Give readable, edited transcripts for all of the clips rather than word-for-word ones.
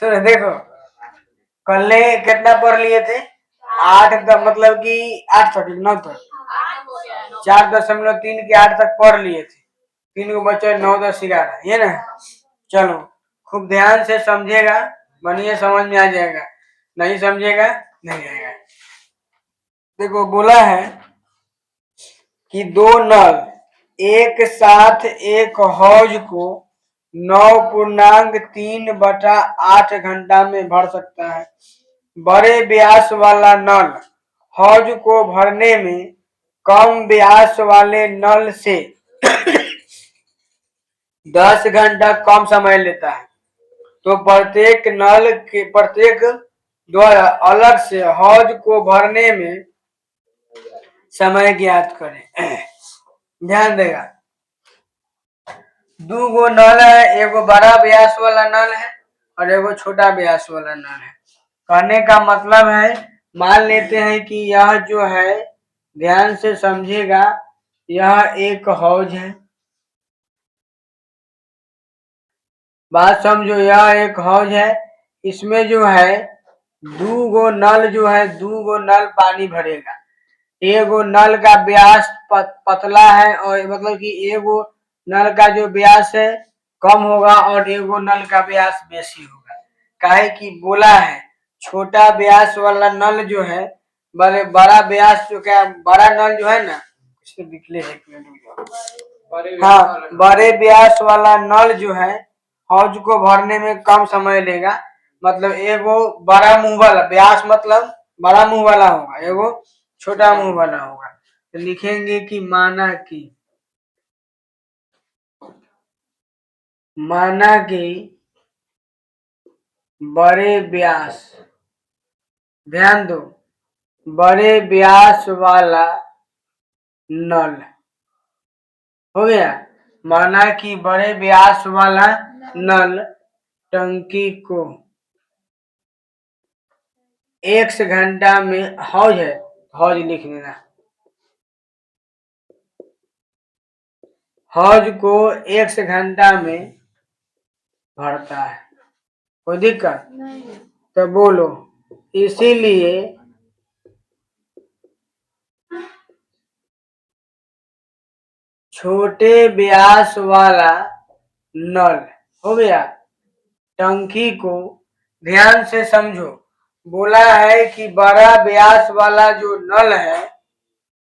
सुनो देखो, कल ने कितना पढ़ लिए थे? 8 तक, मतलब कि 8 तक 9 तक 4.3 के 8 तक पढ़ लिए थे। 3 को बच्चे 9 10 11, ये ना। चलो खूब ध्यान से समझेगा, बढ़िया समझ में आ जाएगा। नहीं समझेगा नहीं आएगा। देखो बोला है कि 2 नल एक साथ एक हौज को 9.3/8 घंटा में भर सकता है। बड़े व्यास वाला नल हौज को भरने में कम व्यास वाले नल से 10 घंटा कम समय लेता है। तो प्रत्येक द्वारा अलग से हौज को भरने में समय ज्ञात करें। ध्यान देगा, 2 गो नल है, एगो बड़ा व्यास वाला नल है और एगो छोटा व्यास वाला नल है। कहने का मतलब है, मान लेते हैं कि यह जो है, ध्यान से समझिएगा, यह एक हौज है। बात समझो, यह एक हौज है। इसमें जो है 2 गो नल जो है, 2 गो नल पानी भरेगा। एगो नल का व्यास पतला है, और मतलब कि एगो नल का जो व्यास है कम होगा और एगो नल का व्यास बेसी होगा। काहे कि बोला है छोटा व्यास वाला नल जो है, बड़ा व्यास जो क्या, बड़ा नल जो है ना, इसको निकले हाँ, बड़े व्यास वाला नल जो है हौज को भरने में कम समय लेगा। मतलब एगो बड़ा मुंह वाला व्यास, मतलब बड़ा मुंह वाला होगा, एगो छोटा मुंह वाला होगा। तो लिखेंगे कि माना कि बड़े व्यास, ध्यान दो, बड़े व्यास वाला नल हो गया। माना कि बड़े व्यास वाला नल टंकी को x घंटा में, हौज है, हौज लिख देना, हौज को x घंटा में भरता है। कोई दिक्कत नहीं? तो बोलो, इसीलिए छोटे व्यास वाला नल हो गया टंकी को, ध्यान से समझो, बोला है कि बड़ा व्यास वाला जो नल है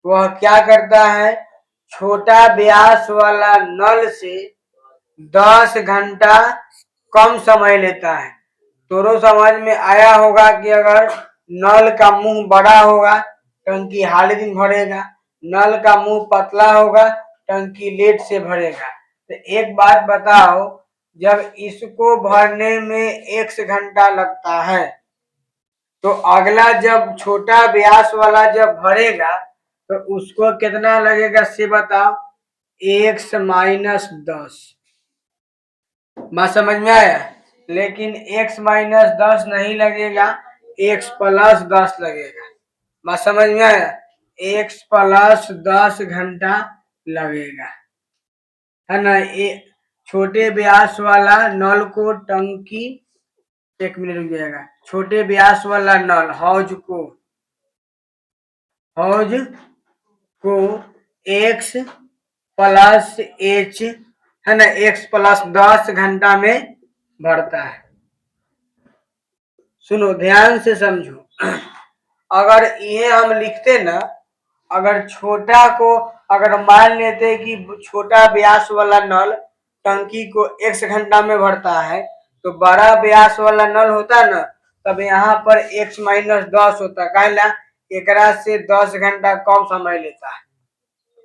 वह क्या करता है, छोटा व्यास वाला नल से 10 घंटा कम समय लेता है। दोनों समझ में आया होगा कि अगर नल का मुंह बड़ा होगा टंकी हाल दिन भरेगा, नल का मुंह पतला होगा टंकी लेट से भरेगा। तो एक बात बताओ, जब इसको भरने में 1 घंटा लगता है, तो अगला जब छोटा व्यास वाला जब भरेगा तो उसको कितना लगेगा से बताओ, x - 10। बात समझ में आया? लेकिन x - 10 नहीं लगेगा, x + 10 लगेगा। बात समझ में आया? x + 10 घंटा लगेगा, है ना। ये छोटे व्यास वाला नल को टंकी, 1 मिनट रुक जाएगा, छोटे व्यास वाला नल हौज को x + h, है ना, x + 10 घंटा में भरता है। सुनो ध्यान से समझो, अगर ये हम लिखते ना, अगर छोटा को, अगर मान लेते कि छोटा व्यास वाला नल टंकी को 1 घंटा में भरता है, तो बड़ा व्यास वाला नल होता ना, तब यहाँ पर x - 10 होता, कहला एकरा से 10 घंटा कम समय लेता है।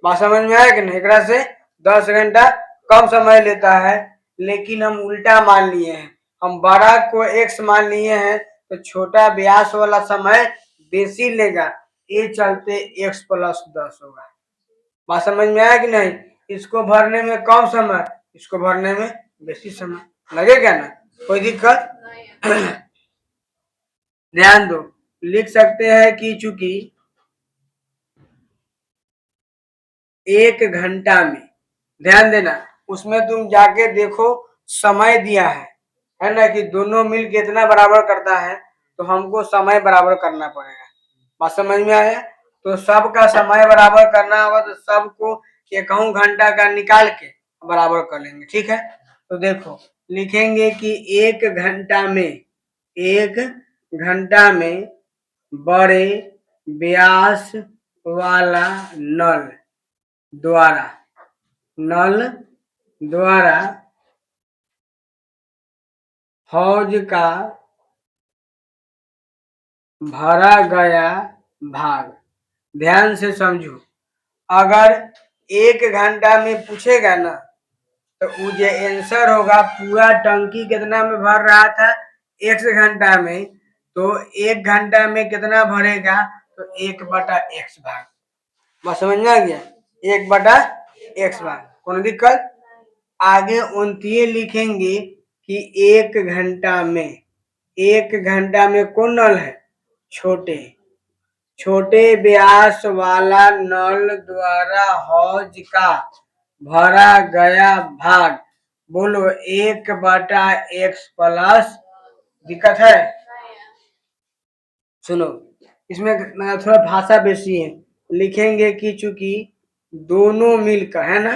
बात समझ में आया कि नहीं? एकरा से 10 घंटा कम समय लेता है। लेकिन हम उल्टा मान लिए हैं, हम बड़ा को x मान लिए हैं, तो छोटा व्यास वाला समय बेसी लेगा, ये चलते x + 10 होगा। बात समझ में आया कि नहीं? इसको भरने में कम समय, इसको भरने में बेसी समय लगेगा ना, कोई दिक्कत? ध्यान दो, लिख सकते हैं कि चूंकि 1 घंटा में, ध्यान देना, उसमें तुम जाके देखो समय दिया है, है ना, कि दोनों मिल के इतना बराबर करता है, तो हमको समय बराबर करना पड़ेगा। बात समझ में आया? तो सबका समय बराबर करना होगा, तो सबको एक घंटा का निकाल के बराबर कर लेंगे। ठीक है, तो देखो लिखेंगे कि एक घंटा में बड़े व्यास वाला नल द्वारा हौज का भरा गया भाग। ध्यान से समझो, अगर 1 घंटा में पूछेगा ना, तो वो जो आंसर होगा पूरा टंकी कितना में भर रहा था 1 घंटा में, तो 1 घंटा में कितना भरेगा, तो 1/x भाग। बस समझ में आ गया, 1/x भाग। कौन दिक्कत? आगे 29 लिखेंगे कि 1 घंटा में कौन नल है? छोटे व्यास वाला नल द्वारा हौज का भरा गया भाग। बोलो 1/x प्लस, दिक्कत है? सुनो, इसमें थोड़ा भाषा बेसी है, लिखेंगे कि चूंकि दोनों मिलकर, है ना,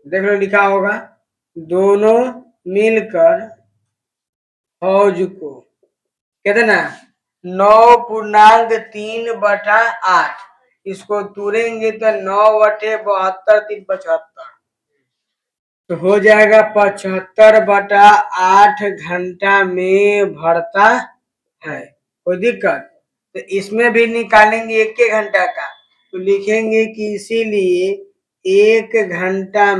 देख लो लिखा होगा, दोनों मिलकर हौज को कितना 9.3/8, इसको तोड़ेंगे तो 9/72 3/75, तो हो जाएगा 75/8 घंटा में भरता है। कोई दिक्कत? तो इसमें भी निकालेंगे 1 घंटा का, तो लिखेंगे कि इसीलिए 1 घंटा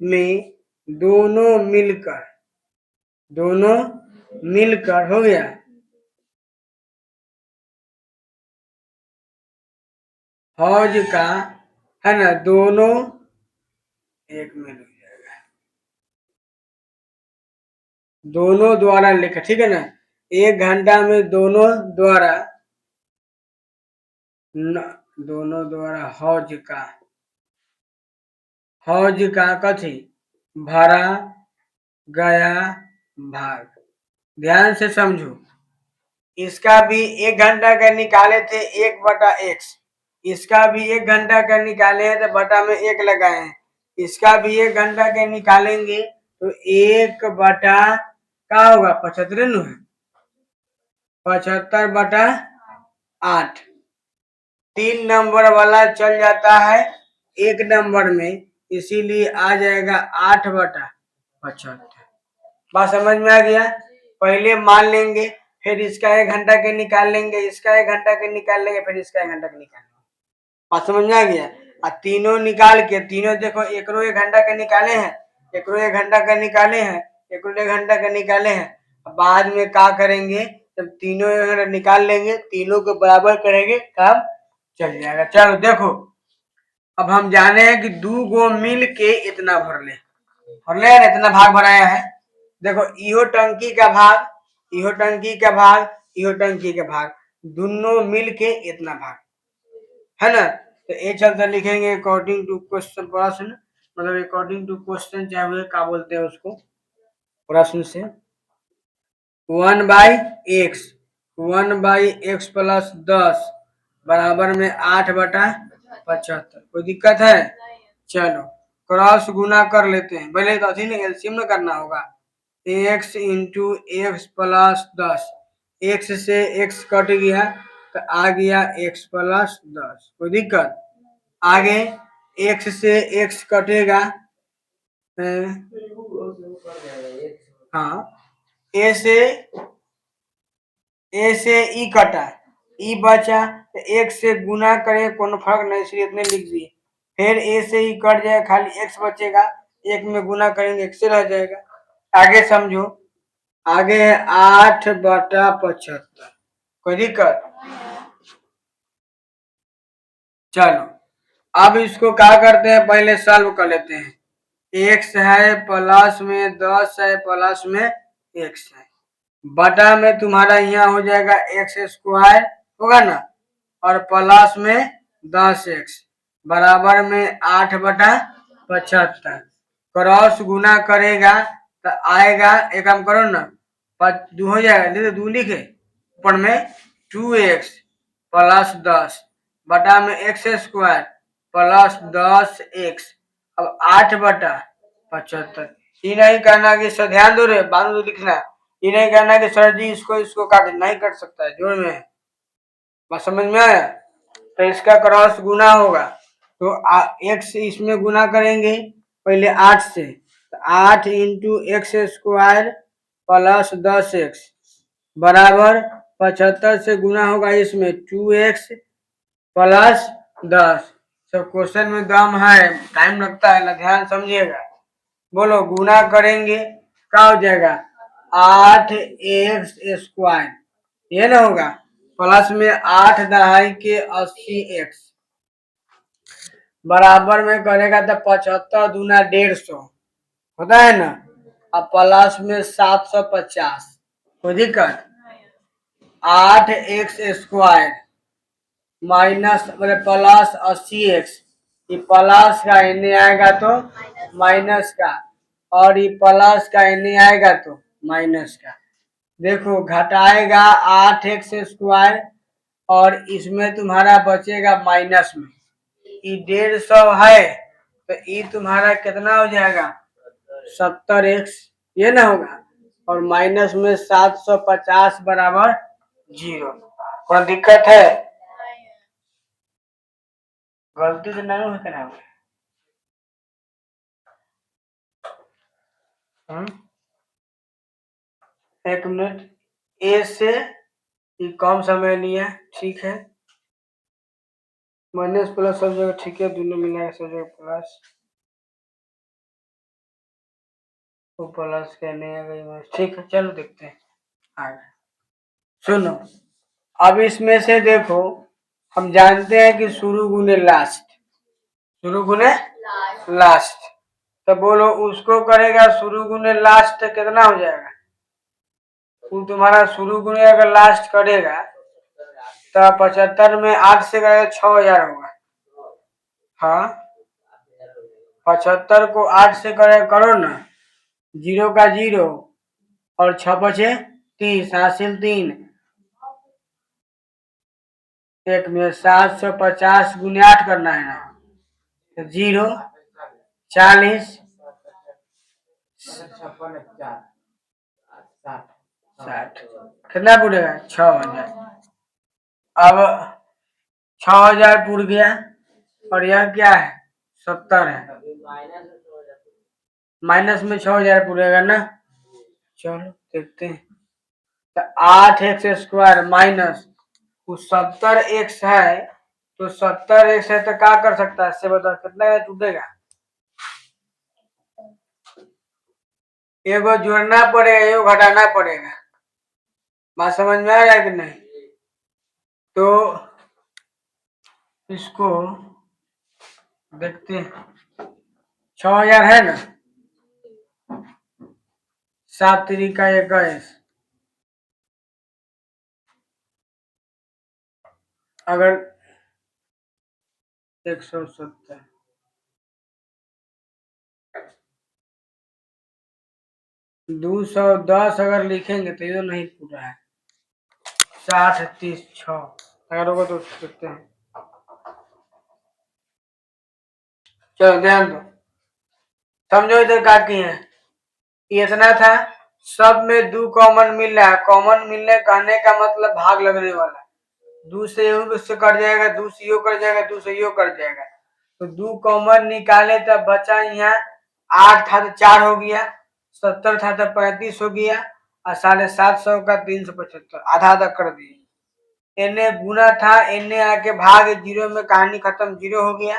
में दोनों मिलकर हो गया हौज का, है ना, दोनों एक मिनट हो जाएगा, दोनों द्वारा लिखा, ठीक है ना, 1 घंटा में दोनों द्वारा हौज का कथी भरा गया भाग। ध्यान से समझो, इसका भी 1 घंटा का निकाले थे 1/x, इसका भी 1 घंटा का निकाले हैं तो बटा में 1 लगाए हैं, इसका भी 1 घंटा का निकालेंगे तो 1/, क्या होगा, 75 है, 75/8। 3 नंबर वाला चल जाता है 1 नंबर में, इसीलिए आ जाएगा 8/75। बात समझ में आ गया? पहले मान लेंगे, फिर इसका 1 घंटा के निकाल लेंगे, इसका 1 घंटा के निकाल लेंगे, फिर इसका 1 घंटा के निकाल लेंगे। बात समझ में आ गया? और तीनों निकाल के, तीनों देखो, एक 1 घंटा के निकाले हैं, एक 1 घंटा का निकाले हैं, एक 1 घंटा का निकाले हैं। बाद में क्या करेंगे, जब तीनों निकाल लेंगे, तीनों को बराबर करेंगे, काम चल जाएगा। चलो देखो, अब हम जाने हैं कि 2 गो मिल के इतना भर ले इतना भाग भराया है। देखो, इहो टंकी का भाग, इहो टंकी का भाग, इहो टंकी का भाग, दोनों मिल के इतना भाग, है ना। तो ये चलते लिखेंगे अकॉर्डिंग टू क्वेश्चन, प्रश्न, मतलब अकॉर्डिंग टू क्वेश्चन, चाहे क्या बोलते हैं उसको, प्रश्न से 1/x प्लस 10 बराबर में 8/75। कोई दिक्कत है? चलो क्रॉस गुना कर लेते हैं, पहले तो अभी एलसीएम में करना होगा। x into x plus 10, x से x कट गया तो आ गया x प्लस 10। कोई दिक्कत? आगे x से x कटेगा, हाँ, a से ई कटा, ई बचा, तो एक से गुना करें, कोनो फर्क नहीं, इसलिए इतने लिख दिए। फिर ए से ई कट जाए, खाली एक्स बचेगा, एक में गुना करेंगे, एक से रह जाएगा। आगे समझो, आगे 8/75। कोई दिक्कत? चलो अब इसको क्या करते हैं, पहले सॉल्व कर लेते हैं। एक्स है प्लस में 10 है प्लस में एक्स है, बटा में तुम्हारा यहाँ हो जाएगा x² होगा ना, और प्लस में 10x बराबर में 8/75। क्रॉस गुना करेगा तो आएगा, एक काम करो ना, 2 हो जाएगा, देखो 2 लिखे ऊपर में 2x प्लस 10 बटा में एक्स स्क्वायर प्लस 10x, अब 8 बटा 75। ये नहीं कहना कि सर ध्यान दो रे, बाद में लिखना, ये नहीं कहना कि सर जी इसको काट, नहीं कर सकता है, जोड़ में है। बात समझ में आया? तो इसका क्रॉस गुना होगा, तो एक्स इसमें गुना करेंगे पहले 8 से, तो 8 into x square plus 10x बराबर 75 से गुना होगा इसमें 2x प्लस 10। सब क्वेश्चन में दम है, टाइम लगता है ना, ध्यान समझिएगा। बोलो गुना करेंगे क्या हो जाएगा, 8x स्क्वायर, ये ना होगा, प्लस में 8 दहाई के 80x बराबर में करेगा तो 75 दूना 150 होता है ना, अब प्लस में 750, कोई दिक्कत, 8x square minus plus 80x, ये प्लस का इन्हें आएगा तो माइनस का, और ये प्लस का इन्हें आएगा तो माइनस का। देखो घटाएगा 8x स्क्वायर और इसमें तुम्हारा बचेगा माइनस में, ये 150 है तो ये तुम्हारा कितना हो जाएगा 70x, ये ना होगा, और माइनस में 750 बराबर 0। कोई दिक्कत है? गलती से नहीं हो ना, एक मिनट, ए से ये कम समय लिया, ठीक है, माइनस प्लस सब जगह ठीक है, दोनों मिला सब जगह प्लस, वो प्लस करने आ गई, ठीक है, चलो देखते हैं आगे। सुनो, अब इसमें से देखो, हम जानते हैं कि शुरू गुने लास्ट, शुरू गुने लास्ट, तो बोलो उसको करेगा शुरू गुने लास्ट कितना हो जाएगा, वो तुम्हारा शुरू गुने अगर लास्ट करेगा तो 75 में 8 से करेगा 6000 होगा, हाँ 75 को 8 से करो ना, 0 का 0 और 6 बचे 30, हासिल 3, एक में 750 गुने 8 करना है ना, तो 0 40 60 कितना पूरेगा 6000, अब 6000 पूर गया और यह क्या है 70 है, माइनस में 6000 पूरेगा ना, चलो देखते हैं, तो 8x स्क्वायर माइनस 70x है, तो 70x है तो क्या कर सकता है, इससे बताओ कितना टूटेगा, एगो जोड़ना पड़ेगा एगो घटाना पड़ेगा, बात समझ में आ रहा है कि नहीं? तो इसको देखते हैं, 6000 है ना, 7 तरीका 21, अगर 170 210 अगर लिखेंगे तो ये नहीं पूरा है, 60 30 6 अगर होगा तो देखते हैं, चलो ध्यान दो, समझो इधर क्या किए हैं, ये इतना था, सब में 2 कॉमन मिल रहा है, कॉमन मिलने कहने का मतलब भाग लगने वाला है, 2 से यूं से कट जाएगा, 2 से यो कट जाएगा, 2 से यो कट जाएगा, तो 2 कॉमन निकाले तब बचा यहाँ 8 था तो 4 हो गया, 70 था तो 35 हो गया, और 750 का 375 आधा आधा कर दिए, इन्हें गुना था, इन्हें आके भाग 0 में कहानी खत्म, 0 हो गया।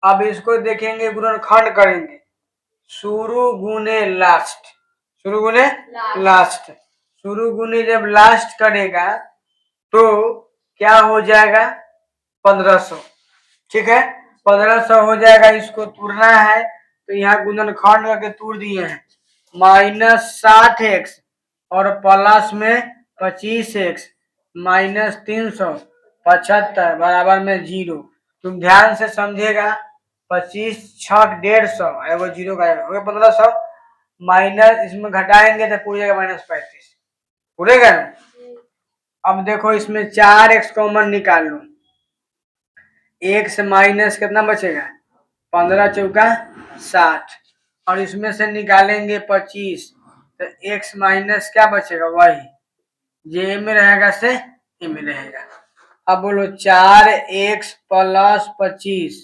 अब इसको देखेंगे गुणनखंड करेंगे, शुरू गुने लास्ट, शुरू गुने लास्ट, शुरू गुने जब लास्ट करेगा तो क्या हो जाएगा 1500, ठीक है 1500 हो जाएगा, इसको तोड़ना है तो यहाँ गुणनखंड करके तोड़ दिए हैं, माइनस 60x और प्लस में 25x माइनस 375 बराबर में 0, तुम ध्यान से समझेगा, 25 6 150 एगो 0 का हो गया 1500, माइनस इसमें घटाएंगे तो पूरी जगह -35 पूरेगा ना। अब देखो इसमें 4x कॉमन निकाल लो, x माइनस कितना बचेगा 15 चौका 60 और इसमें से निकालेंगे 25 तो x माइनस क्या बचेगा वही जे में रहेगा से ए में रहेगा। अब बोलो 4x प्लस 25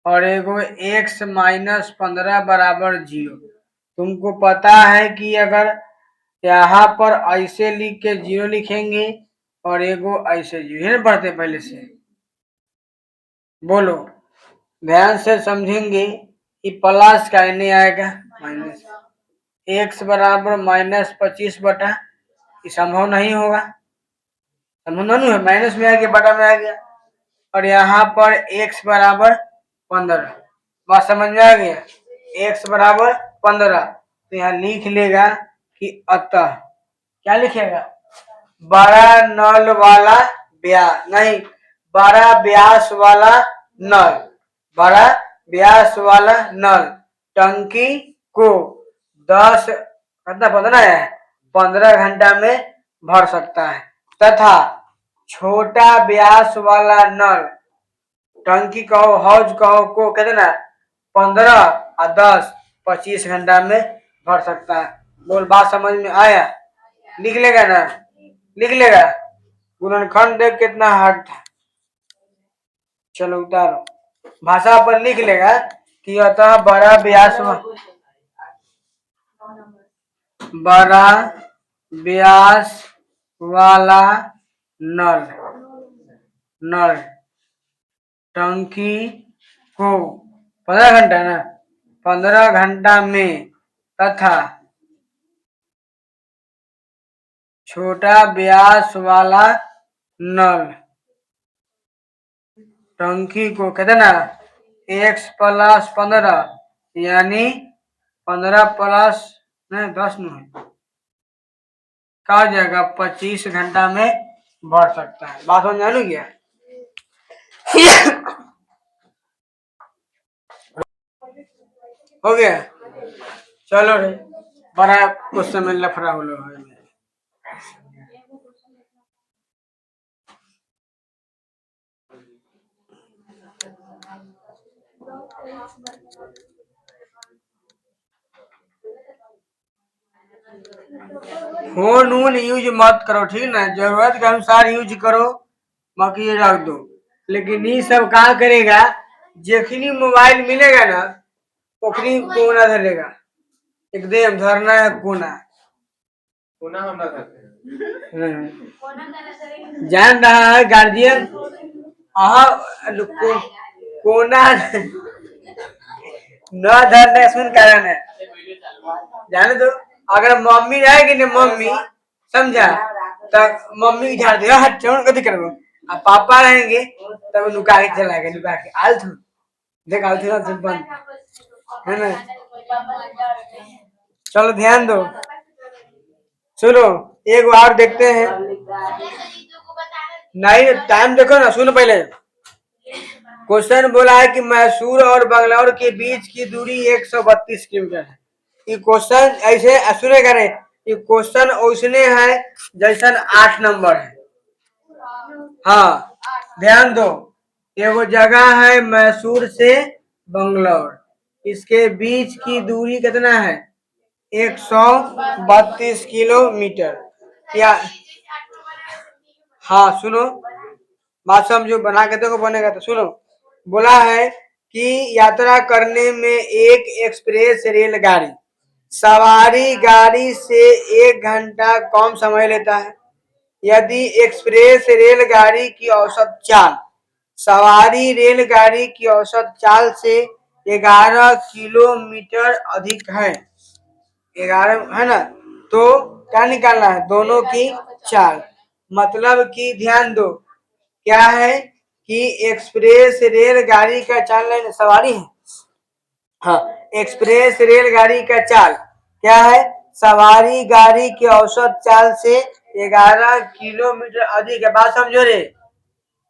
और एगो x माइनस 15 बराबर 0। तुमको पता है कि अगर यहाँ पर ऐसे लिख के 0 लिखेंगे और एगो ऐसे 0 पढ़ते पहले से। बोलो ध्यान से समझेंगे कि प्लस का नहीं आएगा माइनस, x बराबर -25 बटा, ये संभव नहीं होगा, संभव नहीं है, माइनस में आ गया बटा में आ गया। और यहाँ पर x बराबर 15, बात समझ में आ गया, x बराबर 15 तो यहाँ लिख लेगा कि अतः क्या लिखेगा बड़ा नल वाला व्यास, नहीं बड़ा व्यास वाला नल, बड़ा व्यास वाला नल टंकी को 10 कितना 15 घंटा में भर सकता है तथा छोटा व्यास वाला नल टंकी कहो हौज कहो को कितना 15 और 10 25 घंटा में भर सकता है। बोल बात समझ में आया, लिख लेगा ना, लिख लेगा। गुणनखंड देख कितना हार्ड था, चलो उतारो, भाषा पर लिख लेगा कि अतः बड़ा व्यास वाला नल नल टंकी को 15 घंटा ना 15 घंटा में तथा छोटा व्यास वाला नल टंकी को कितना x प्लस 15 यानी 15 प्लस नहीं 10 नहीं क्या हो जाएगा 25 घंटा में भर सकता है। बात समझ में गया। हो गया, चलो रे बड़ा उस समय लफड़ा हो लो है। फोन वोन यूज मत करो ठीक ना, जरूरत के अनुसार यूज करो, बाकी ये रख दो। लेकिन ये सब कहा करेगा जखनी मोबाइल मिलेगा ना ओखनी कोना धरेगा, एकदम धरना है कोना कोना हम ना धरते हैं। जान रहा है गार्जियन कोना न धरने सुन कारण है जाने दो। अगर मम्मी रहेगी ना मम्मी समझा तब मम्मी झाड़ देगा हट चौन कभी करो, अब पापा रहेंगे तब लुका के चलाएगा, लुका के आलतू देख आलतू ना तुम बंद है ना। चलो ध्यान दो, सुनो एक बार देखते हैं, नहीं टाइम देखो ना, सुनो पहले क्वेश्चन बोला है कि मैसूर और बंगलौर के बीच की दूरी 132 किलोमीटर है। ये क्वेश्चन ऐसे सुने करे, ये क्वेश्चन उसने है जैसन 8 नंबर है। हाँ ध्यान दो, ये वो जगह है मैसूर से बंगलौर, इसके बीच की दूरी कितना है 132 किलोमीटर। क्या हाँ सुनो बात समझो, बना के देखो बनेगा तो सुनो। बोला है कि यात्रा करने में एक एक्सप्रेस रेलगाड़ी सवारी गाड़ी से 1 घंटा कम समय लेता है। यदि एक्सप्रेस रेलगाड़ी की औसत चाल सवारी रेलगाड़ी की औसत चाल से 11 किलोमीटर अधिक है, 11 है ना, तो क्या निकालना है दोनों की चाल। मतलब कि ध्यान दो क्या है कि एक्सप्रेस रेलगाड़ी का चाल सवारी है, हाँ एक्सप्रेस रेलगाड़ी का चाल क्या है सवारी गाड़ी की औसत चाल से 11 किलोमीटर अधिक है। बात समझो रे,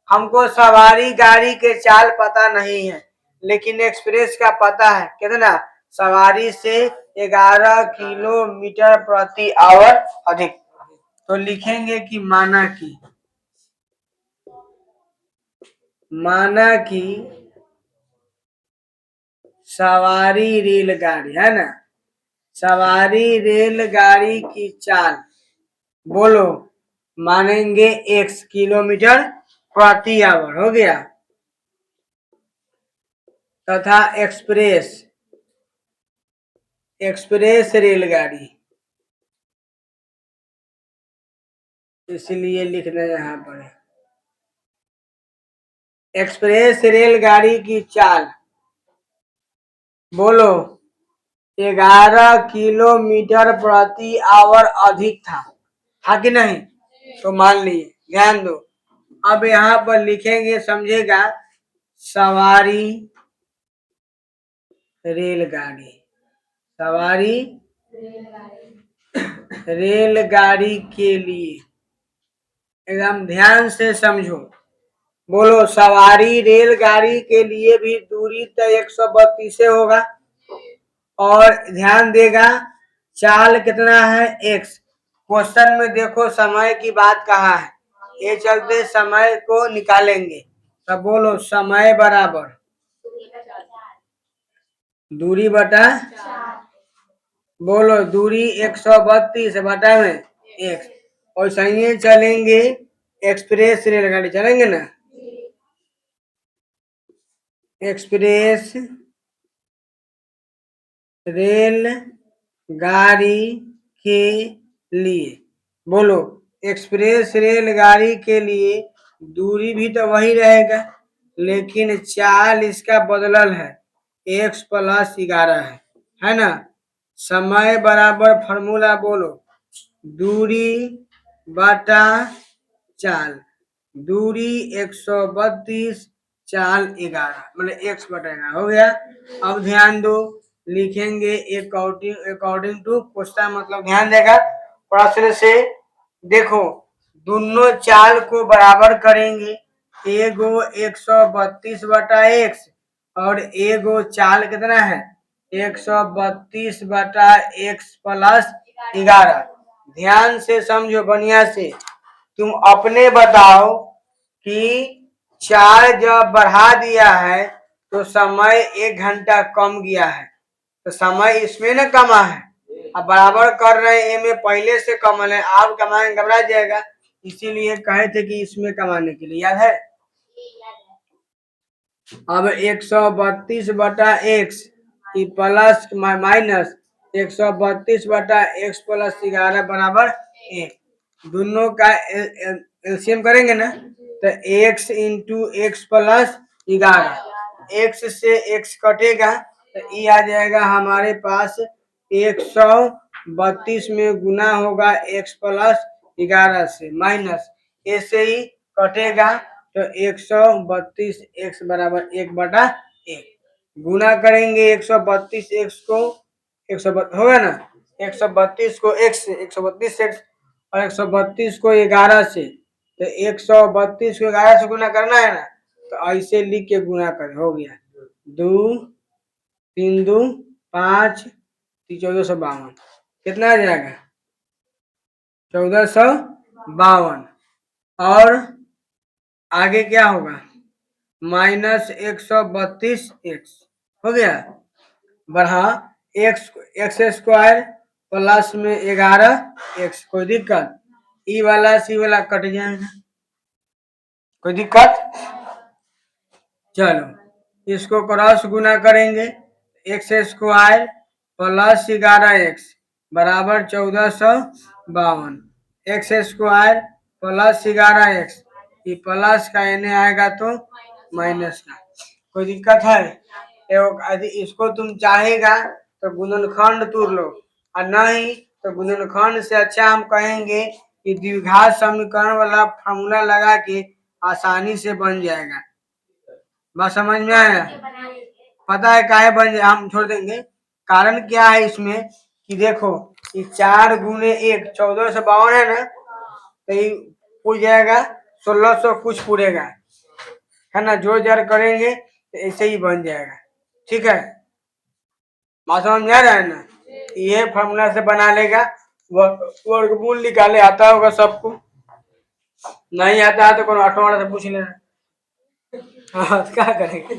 हमको सवारी गाड़ी के चाल पता नहीं है लेकिन एक्सप्रेस का पता है कितना सवारी से 11 किलोमीटर प्रति आवर अधिक। तो लिखेंगे कि माना कि सवारी रेलगाड़ी है ना, सवारी रेलगाड़ी की चाल बोलो मानेंगे x किलोमीटर प्रति आवर हो गया, तथा एक्सप्रेस रेलगाड़ी, इसलिए लिखना यहाँ पर एक्सप्रेस रेलगाड़ी की चाल बोलो 11 किलोमीटर प्रति आवर अधिक था कि नहीं? तो मान लिए, ध्यान दो। अब यहाँ पर लिखेंगे, समझेगा, सवारी रेलगाड़ी, सवारी रेलगाड़ी के लिए, एकदम ध्यान से समझो, बोलो सवारी रेलगाड़ी के लिए भी दूरी तो 132 से होगा, और ध्यान देगा चाल कितना है x। क्वेश्चन में देखो समय की बात कहा है, ये चलते समय को निकालेंगे। तब बोलो समय बराबर दूरी बटा, बोलो दूरी 132 बटा में x, और सही चलेंगे एक्सप्रेस रेलगाड़ी, चलेंगे ना, एक्सप्रेस रेल गाड़ी के लिए, बोलो एक्सप्रेस रेलगाड़ी के लिए दूरी भी तो वही रहेगा, लेकिन चाल इसका बदलल है, x + 11 है ना। समय बराबर फॉर्मूला बोलो दूरी बटा चाल, दूरी 132, चाल 11, मतलब x बटा 11 हो गया। अब ध्यान दो, लिखेंगे अकॉर्डिंग टू क्वेश्चन, मतलब ध्यान देगा प्रश्न से। देखो दोनों चाल को बराबर करेंगे, एगो 132 बटा x और एगो चाल कितना है 132 बटा x + 11। ध्यान से समझो, बढ़िया से तुम अपने बताओ कि चार जब बढ़ा दिया है तो समय 1 घंटा कम गया है, तो समय इसमें न कमा है। अब बराबर कर रहे हैं, ए में पहले से कमल है, आप कमाएंगे घबरा जाएगा, इसीलिए कहे थे कि इसमें कमाने के लिए, याद है। अब 132 बटा x प्लस माइनस 132 बटा x + 11 बराबर 1, दोनों का एलसीएम करेंगे ना, तो x इंटू एक्स + 11, x से x कटेगा तो ये आ जाएगा हमारे पास 132 में गुना होगा x + 11 से, माइनस ऐसे ही कटेगा तो 132 x बराबर 1/1, गुना करेंगे 132 x को 132 होगा ना, 132 को x से 132 x और 132 को 11 से, तो 132 को 11 से गुना करना है ना, तो ऐसे लिख के गुना कर, हो गया 2 3 2 5 1452, कितना आ जाएगा 1452, और आगे क्या होगा माइनस 132 x हो गया, बढ़ा एक्स स्क्वायर प्लस में 11 x, कोई दिक्कत, ई वाला सी वाला कट जाएगा, कोई दिक्कत। चलो इसको क्रॉस गुना करेंगे, एक्स स्क्वायर प्लस 11x बराबर 1452, एक्स स्क्वायर प्लस 11x, ये प्लस का एने आएगा तो माइनस का, कोई दिक्कत है। यदि इसको तुम चाहेगा तो गुणनखंड तोड़ लो, और नहीं तो गुणनखंड से अच्छा हम कहेंगे कि द्विघात समीकरण वाला फॉर्मूला लगा के आसानी से बन जाएगा। बात समझ में आया, पता है काहे बन जाए, हम छोड़ देंगे, कारण क्या है इसमें कि देखो ये 4 गुने 1 1452 है ना, तो ये पूछ जाएगा 1600 कुछ पूरेगा, है ना, जोड़ जाड़ करेंगे तो ऐसे ही बन जाएगा, ठीक है, बात समझ में आ रहा है ना। ये फॉर्मूला से बना लेगा। वर्गमूल निकाले आता होगा सबको, नहीं आता है तो कौन ऑटो वाला से पूछ लेना। हाँ, क्या करेंगे।